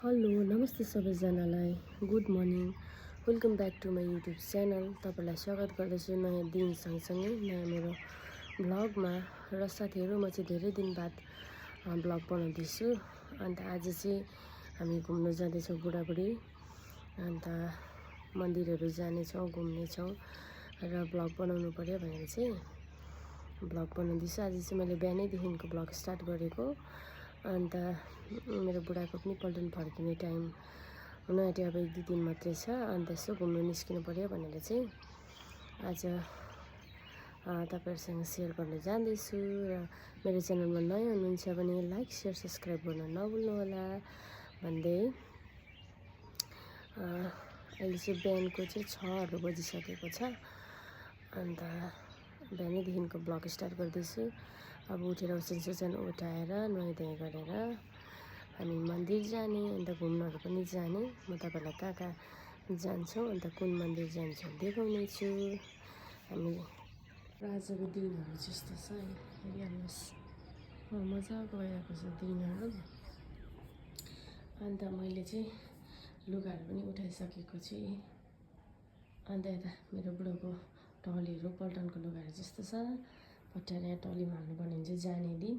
Hello नमस्ते सबैजनालाई good morning welcome back to my YouTube channel. तपाईँलाई स्वागत गर्दछु नयाँ दिन सँगसँगै नयाँ मेरो भ्लगमा। र साथीहरू म चाहिँ धेरै दिन बाद भ्लग बनाउँदैछु। अन्त आज चाहिँ हामी घुम्न जाँदैछौँ बुढाबुढी, अन्त मन्दिरहरू जानेछौँ, घुम्नेछौँ र भ्लग बनाउनु पर्यो भनेर चाहिँ भ्लग बनाउँदैछु। आज चाहिँ मैले बिहानैदेखिको भ्लग स्टार्ट गरेको। अन्त मेरो बुढाको पनि पल्टन फर्किने टाइम हुन आँट्यो, अब 1-2 दिन मात्रै छ। अन्त यसो घुम्नु निस्किनु पर्यो भनेर चाहिँ आज तपाईँहरूसँग सेयर गर्न जाँदैछु। र मेरो च्यानलमा नयाँ हुनुहुन्छ भने लाइक सेयर सब्सक्राइब गर्न नभुल्नु होला भन्दै अहिले चाहिँ बिहानको चाहिँ 6 बजिसकेको छ। अन्त बिहानैदेखिको भ्लग स्टार्ट गर्दैछु। अब उठेर ओछ्यान उठाएर नुहाइधुवाइ गरेर हामी मन्दिर जाने, अन्त घुम्नहरू पनि जाने। म तपाईँलाई कहाँ कहाँ जान्छौँ अन्त कुन मन्दिर जान्छौँ देखाउने छु। हामी आजको दिनहरू जस्तो छ हेरिहाल्नुहोस्, मजाको भइरहेको छ दिनहरू। अन्त मैले चाहिँ लुगाहरू पनि उठाइसकेको छु। अन्त यता मेरो बुढोको टलीहरू पल्टनको लुगाहरू जस्तो छ, पट्याएर यहाँ टलीमा हाल्नु पर्ने हुन्छ जाने दिन।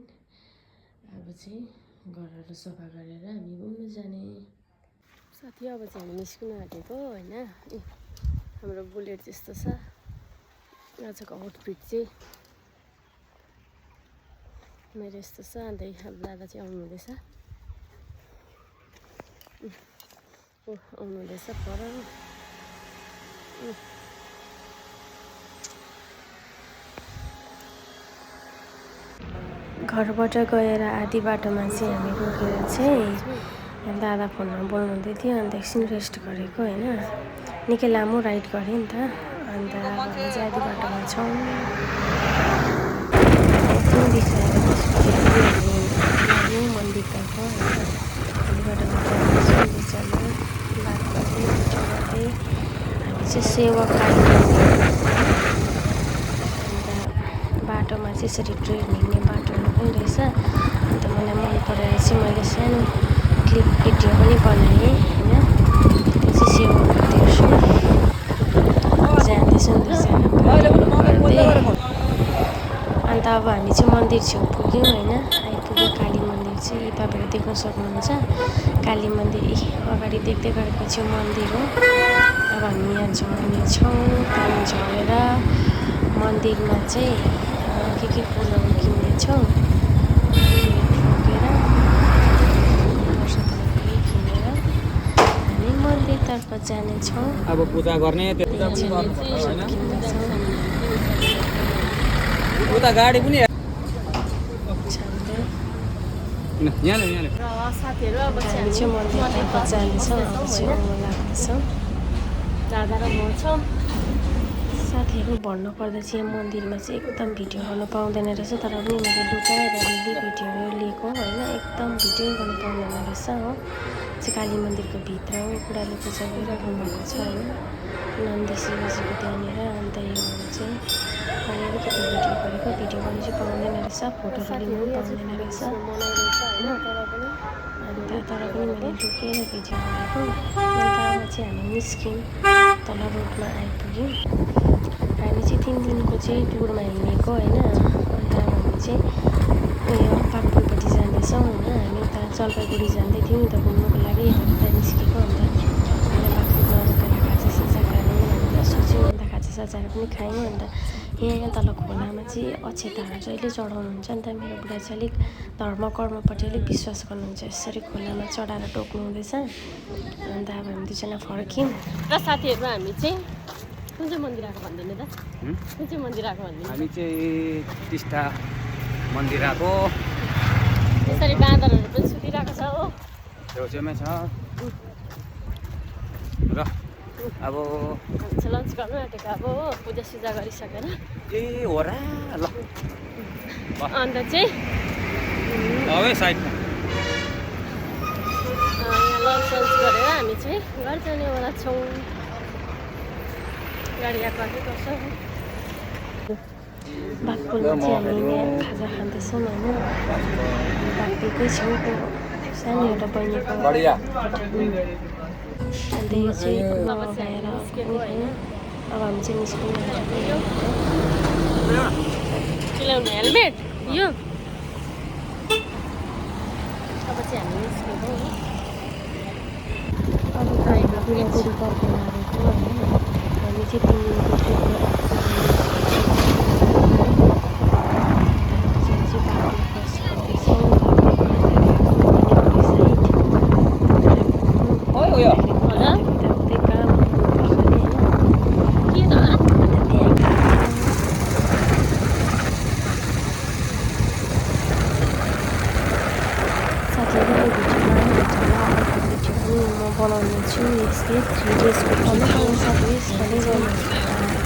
अब चाहिँ घरहरू सफा गरेर हामी घुम्नु जाने। साथी अब चाहिँ हामी निस्किनु आँटेको होइन। हाम्रो बुलेट जस्तो छ आजको आउटफिट चाहिँ मेरो यस्तो छ। अन्त अब दादा चाहिँ आउनु हुँदैछ, आउनु हुँदैछ पर। घरबाट गएर आधी बाटोमा चाहिँ हामी रोकेर चाहिँ दादा फोनमा बोल्नुहुँदै थियो। अन्त एकछिन रेस्ट गरेको होइन, निकै लामो राइड गरेँ नि त। अन्त हामी चाहिँ आधी बाटोमा छौँ। एकछिन बिसाएर त्यसपछि हामी मन्दिरतर्फ आधी बाटोमा जाँदैछौँ। बात गर्दै भिडियो गर्दै हामी चाहिँ सेवा बाटोमा चाहिँ यसरी ट्रेन हिँड्ने बाटोहरू पनि रहेछ। अन्त मलाई मन परेर चाहिँ मैले सानो क्लिप भिडियो पनि बनाएँ होइन। त्यो चाहिँ सेवा गर्दैछु, जाँदैछु गर्दै। अन्त अब हामी चाहिँ मन्दिर छेउ पुग्यौँ होइन, आइपुग्यो काली मन्दिर चाहिँ। तपाईँहरू देख्न सक्नुहुन्छ काली मन्दिर अगाडि देख्दै गरेको चाहिँ मन्दिर हो। अब हामी यहाँ झर्नेछौँ, त्यहाँदेखि झरेर मन्दिरमा चाहिँ के फुलहरू किन्नेछौँ, ठोकेर प्रसादहरू किनेर हामी मन्दिरतर्फ जानेछौँ। अब पूजा गर्ने उता गाडी पनि साथीहरू अब चाहिँ मन्दिरतर्फ जानेछौँ। अब चाहिँ आउनु लाग्दैछौँ, दादा र म छौँ। साथीहरू भन्नुपर्दा चाहिँ यहाँ मन्दिरमा चाहिँ एकदम भिडियो गर्नु पाउँदैन रहेछ, तर पनि मैले लुकाएर भिडियोहरू लिएको होइन। एकदम भिडियो गर्नु पाउँदैन रहेछ हो। चाहिँ काली मन्दिरको भित्र हो, बुढाले पूजा गरिराख्नु भएको छ होइन, नन्दी शिवजीको त्यहाँनिर। अन्त योहरू चाहिँ मैले अलिकति भिडियो गरेको, भिडियो गर्नु चाहिँ पाउँदैन रहेछ, फोटोहरू लिनु पाउँदैन रहेछ होइन। अन्त तर पनि मैले लुकेर भिडियो गरेको। अन्त अब चाहिँ हामी निस्क्यौँ, तल रोडमा आइपुग्यौँ। हामी चाहिँ 3 दिनको चाहिँ टुरमा हिँडेको होइन। अन्त अब हामी चाहिँ उयो पाक्पुलपट्टि जाँदैछौँ होइन। हामी उता जलपाइगुडी जाँदै थियौँ त घुम्नुको लागि, यता निस्केको। अन्त हामीले पाक्पुलमा रोकेर खाजासाजा खायौँ भनेर सोच्यौँ। अन्त खाजासाजाहरू पनि खायौँ। अन्त यहाँ तल खोलामा चाहिँ अक्षताहरू जहिले चढाउनुहुन्छ। अन्त मेरो बुढा चाहिँ अलिक धर्म कर्मपट्टि अलिक विश्वास गर्नुहुन्छ, यसरी खोलामा चढाएर टोक्नु हुँदैछ। अन्त अब हामी दुईजना फर्क्यौँ। र साथीहरू हामी चाहिँ कुन चाहिँ मन्दिर आएको भनिदिनु त, कुन चाहिँ मन्दिर आएको भनिदिनु। हामी चाहिँ टिस्टा मन्दिर आएको। यसरी बाँदरहरू पनि सुतिरहेको छ हो, छेउछेउमै छ। र अब लन्च गर्नु आँटेको अब हो, पूजासुजा गरिसकेर ए हो र ल। अन्त चाहिँ अब साइडमा यहाँ लन्च गरेर हामी चाहिँ घर जानेवाला छौँ। गाडी आएको गर्छ बाघपुलमा चाहिँ हामी यहाँ खाजा खाँदैछौँ होइन। बाघपुलकै छेउको सानो एउटा बहिनीको बढिया अन्त यो चाहिँ भएर अब हामी चाहिँ निस्किनु चिलाउने हेलमेट यो अब चाहिँ हामी निस्केको अब बिरापुरी फर्केर आएको होइन हामी चाहिँ 3 दिनको बनाउने छु यसले 3 डेजको पनि सबै गर्नु